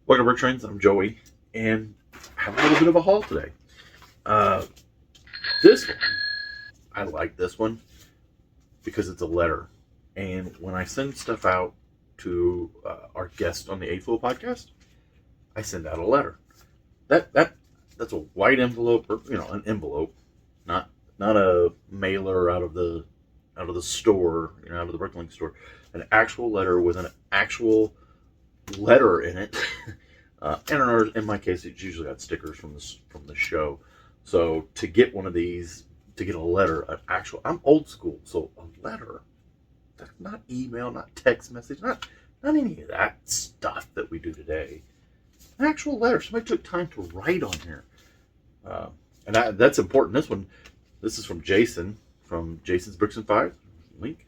Welcome to Brick Trains. I'm Joey, and I have a little bit of a haul today. This one, I like this one because it's a letter. And when I send stuff out to our guest on the A Fool podcast, I send out a letter. That's a white envelope, or an envelope, not a mailer out of the store, out of the Bricklink store. An actual letter with an actual letter in it. And in my case, it's usually got stickers from the show. So to get one of these, to get a letter, I'm old school, so a letter, that's not email, not text message, not any of that stuff that we do today. An actual letter. Somebody took time to write on here, and that's important. This is from Jason, from Jason's Bricks and Five link.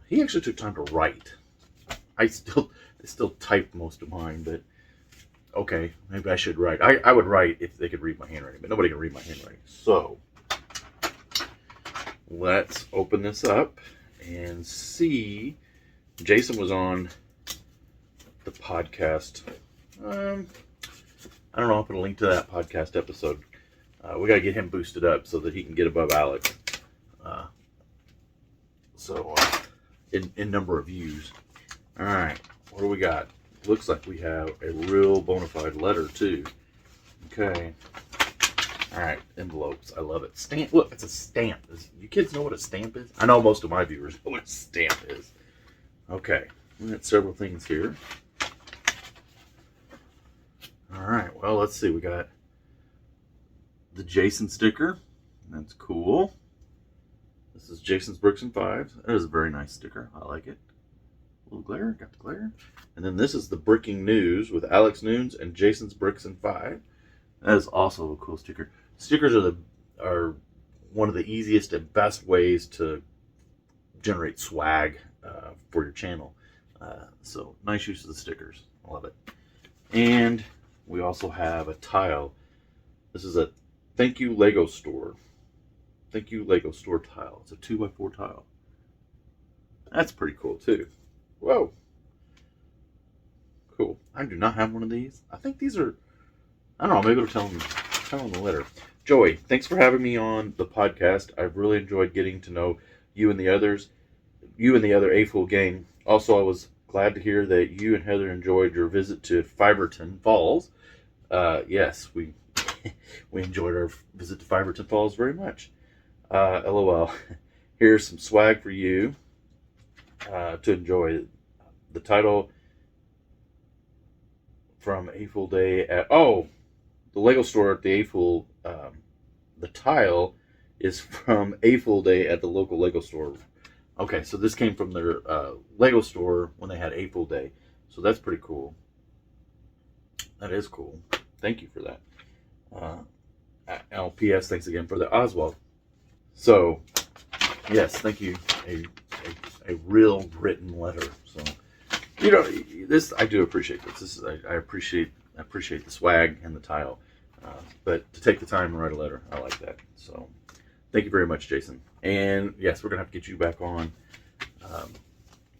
He actually took time to write. I still type most of mine, but okay, maybe I should write. I would write if they could read my handwriting, but nobody can read my handwriting. So let's open this up and see. Jason was on the podcast. I don't know. I'll put a link to that podcast episode. We got to get him boosted up so that he can get above Alex. In number of views. All right, what do we got? Looks like we have a real bona fide letter too. Okay. All right, envelopes. I love it. Stamp. Look, it's a stamp. You kids know what a stamp is? I know most of my viewers know what a stamp is. Okay, we got several things here. All right, well, let's see. We got the Jason sticker. That's cool. This is Jason's Bricks and Fives. That is a very nice sticker. I like it. A little glare. Got the glare. And then this is the Bricking News with Alex Nunes and Jason's Bricks and Five. That is also a cool sticker. Stickers are one of the easiest and best ways to generate swag for your channel. So nice use of the stickers. I love it. And we also have a tile. This is a Thank You Lego Store. Thank You Lego Store tile. It's a 2x4 tile. That's pretty cool too. Whoa. Cool. I do not have one of these. I think these are, I don't know, maybe it'll tell them the letter. Joey, thanks for having me on the podcast. I've really enjoyed getting to know you and the other A Fool gang. Also, I was glad to hear that you and Heather enjoyed your visit to Fiverton Falls. Yes, we enjoyed our visit to Fiverton Falls very much. LOL. Here's some swag for you to enjoy. The title from A Fool Day at the Lego store at the A Fool. The tile is from A Fool Day at the local Lego store. Okay, so this came from their Lego store when they had A Fool Day. So that's pretty cool. That is cool. Thank you for that. LPS, thanks again for the Oswald. So, yes, thank you. A real written letter. So, this, I do appreciate this. I appreciate the swag and the tile. But to take the time and write a letter, I like that. So, thank you very much, Jason. And yes, we're gonna have to get you back on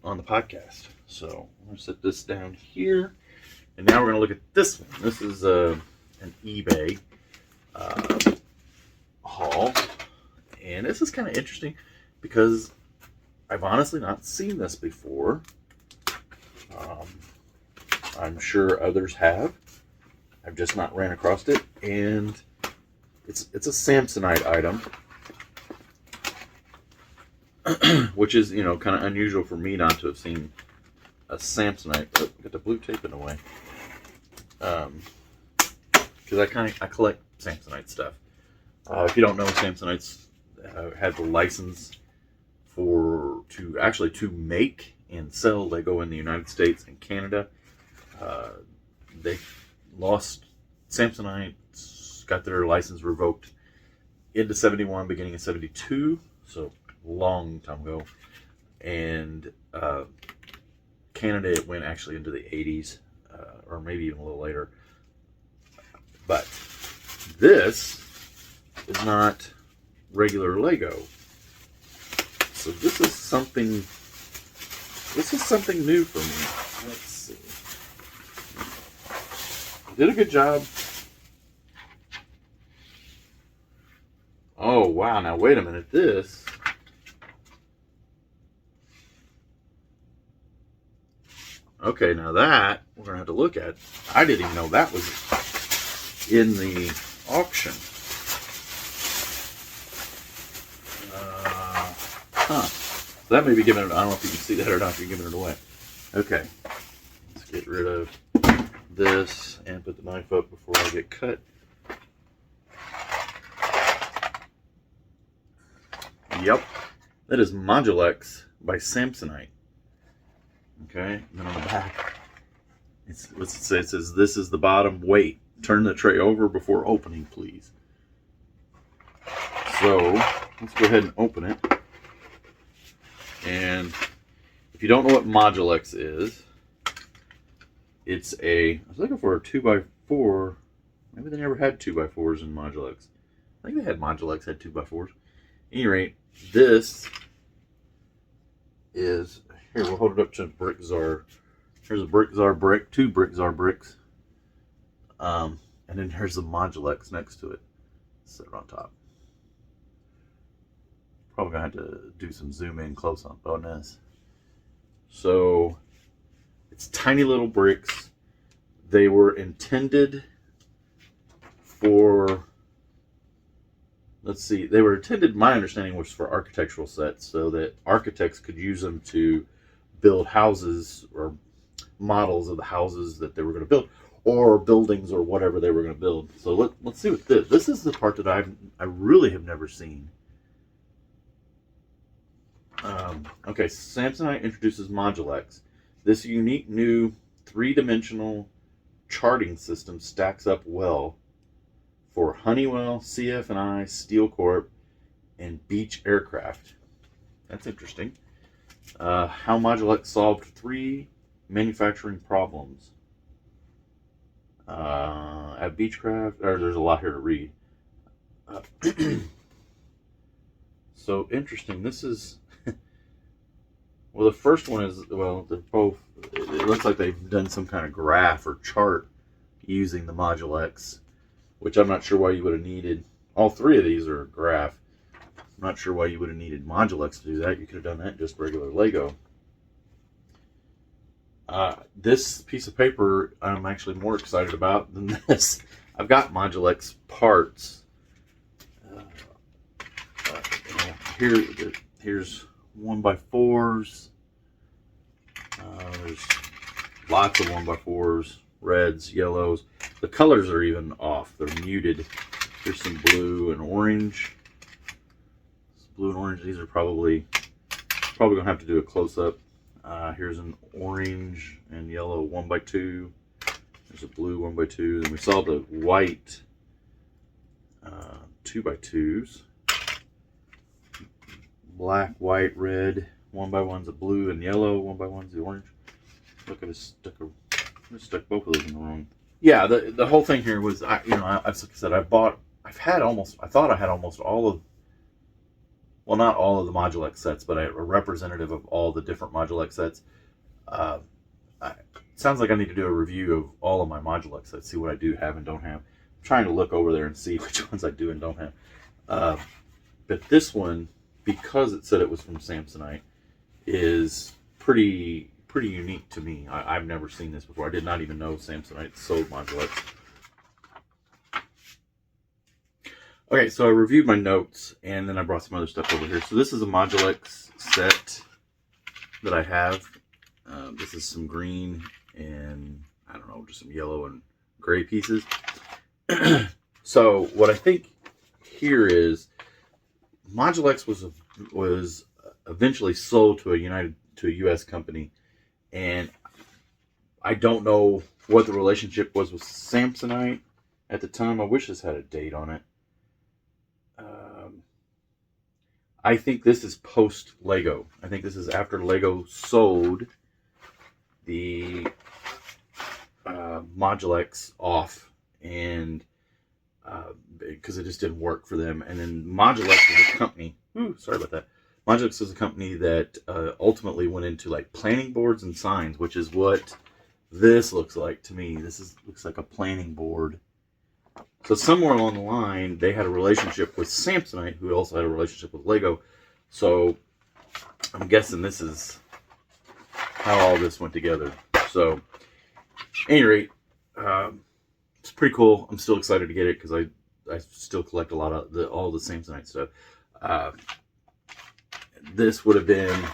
the podcast. So I'm gonna set this down here, and now we're gonna look at this one. This is an eBay haul, and this is kind of interesting because I've honestly not seen this before. I'm sure others have. I've just not ran across it, and it's a Samsonite item, which is kind of unusual for me not to have seen a Samsonite. Oh, got the blue tape in the way, because I collect Samsonite stuff. If you don't know, Samsonites had the license to make and sell Lego in the United States and Canada. They lost. Samsonite got their license revoked into 71, beginning of 72, so long time ago. And Canada, it went actually into the 80s, or maybe even a little later. But this is not regular Lego. So this is something new for me. Let's see. Did a good job. Oh, wow. Now, wait a minute. This. Okay, now that we're going to have to look at. I didn't even know that was in the auction. So that may be giving it, I don't know if you can see that or not, if you're giving it away. Okay. Let's get rid of this and put the knife up before I get cut. Yep. That is Modulex by Samsonite. Okay. And then on the back, what's it say? It says, "This is the bottom. Wait. Turn the tray over before opening, please." So, let's go ahead and open it. And if you don't know what Modulex is, it's I was looking for a 2x4. Maybe they never had 2x4s in Modulex. I think they had Modulex had 2x4s. At any rate, this is, here, we'll hold it up to Brickzar. Here's a Brickzar brick, 2 Brickzar bricks. And then here's the Modulex next to it. Set on top. Probably gonna have to do some zoom in close up on this. So it's tiny little bricks. They were intended for, let's see, they were intended, my understanding was for architectural sets, so that architects could use them to build houses or models of the houses that they were going to build, or buildings or whatever they were going to build. So let's see what this is the part that I really have never seen. Okay, Samsonite introduces Modulex. This unique new 3-dimensional charting system stacks up well for Honeywell, CF&I, Steel Corp, and Beech aircraft. That's interesting. How Modulex solved 3 manufacturing problems. At Beechcraft, there's a lot here to read. So interesting. This is, well, the first one is, well, they're both, it looks like they've done some kind of graph or chart using the Modulex, which I'm not sure why you would have needed. All 3 of these are a graph. I'm not sure why you would have needed Modulex to do that. You could have done that in just regular Lego. This piece of paper I'm actually more excited about than this. I've got Modulex parts. Here's 1x4s. There's lots of 1x4s, reds, yellows. The colors are even off. They're muted. Here's some blue and orange. Blue and orange. These are probably gonna have to do a close-up. Here's an orange and yellow 1x2. There's a blue 1x2. Then we saw the white 2x2s. Black, white, red. 1x1's a blue and yellow. 1x1's the orange. Look, I just stuck both of those in the wrong. Yeah, the whole thing here was, like I said, I thought I had almost all of, well, not all of the Modulex sets, but a representative of all the different Modulex sets. Sounds like I need to do a review of all of my Modulex sets, see what I do have and don't have. I'm trying to look over there and see which ones I do and don't have. But this one, because it said it was from Samsonite, is pretty unique to me. I've never seen this before. I did not even know Samsonite sold Modulex. Okay, so I reviewed my notes, and then I brought some other stuff over here. So this is a Modulex set that I have. This is some green and, I don't know, just some yellow and gray pieces. So what I think here is Modulex was eventually sold to a U.S. company, and I don't know what the relationship was with Samsonite at the time. I wish this had a date on it. I think this is post Lego. I think this is after Lego sold the Modulex off, and because it just didn't work for them. And then Modulex is a company. Sorry about that. Modulex is a company that ultimately went into like planning boards and signs, which is what this looks like to me. Looks like a planning board. So somewhere along the line, they had a relationship with Samsonite, who also had a relationship with Lego. So I'm guessing this is how all this went together. So, at any rate, it's pretty cool. I'm still excited to get it because I still collect a lot of all the Samsonite stuff. This would have been.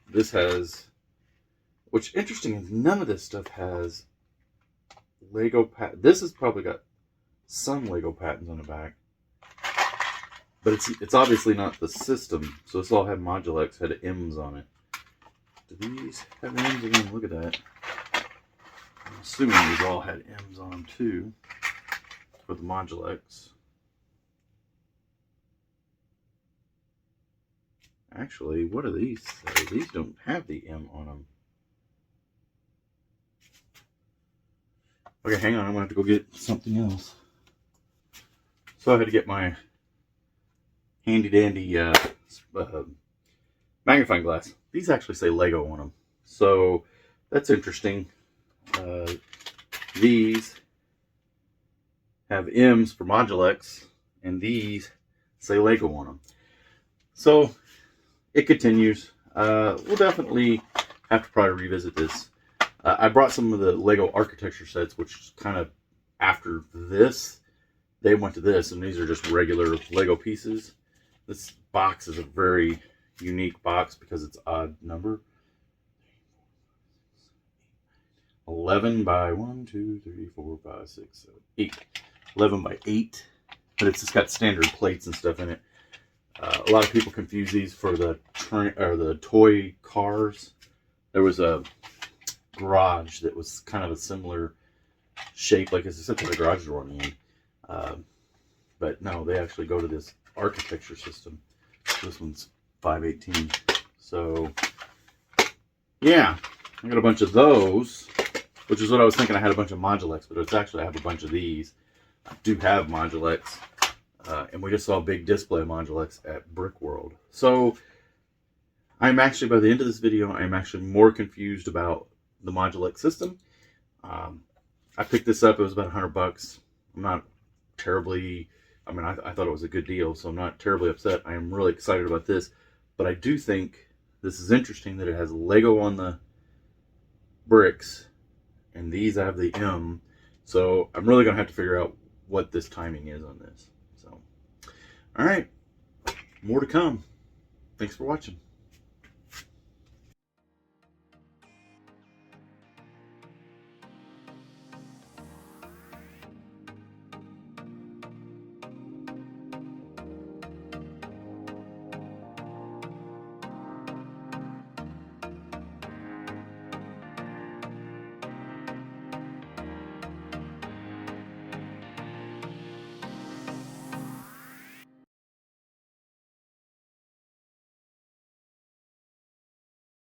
This has. What's interesting is none of this stuff has Lego pat. This has probably got some Lego patents on the back, but it's obviously not the system. So this all had Modulex, had M's on it. Do these have M's again? Look at that. I'm assuming these all had M's on them too for the Modulex. Actually, what are these? These don't have the M on them. Okay, hang on. I'm gonna have to go get something else. So I had to get my handy dandy magnifying glass. These actually say Lego on them, so that's interesting. These have M's for Modulex, and these say Lego on them. So it continues. We'll definitely have to probably revisit this. I brought some of the Lego architecture sets, which is kind of after this. They went to this, and these are just regular Lego pieces. This box is a very unique box because it's odd number. 11 by 1, 2, 3, 4, 5, 6, 7, 8. 11 by 8. But it's just got standard plates and stuff in it. A lot of people confuse these for the toy cars. There was a garage that was kind of a similar shape, like it's except for the garage door on the end. But no, they actually go to this architecture system. This one's 518. So yeah, I got a bunch of those, which is what I was thinking. I had a bunch of Modulex, but it's actually I have a bunch of these. I do have Modulex, and we just saw a big display of Modulex at Brick World. So I'm actually, by the end of this video, I'm actually more confused about the Modulex system. I picked this up. It was about $100. I'm not terribly, I mean, I thought it was a good deal, so I'm not terribly upset. I am really excited about this, but I do think this is interesting that it has Lego on the bricks, and these have the M. So I'm really gonna have to figure out what this timing is on this. So, all right, more to come. Thanks for watching.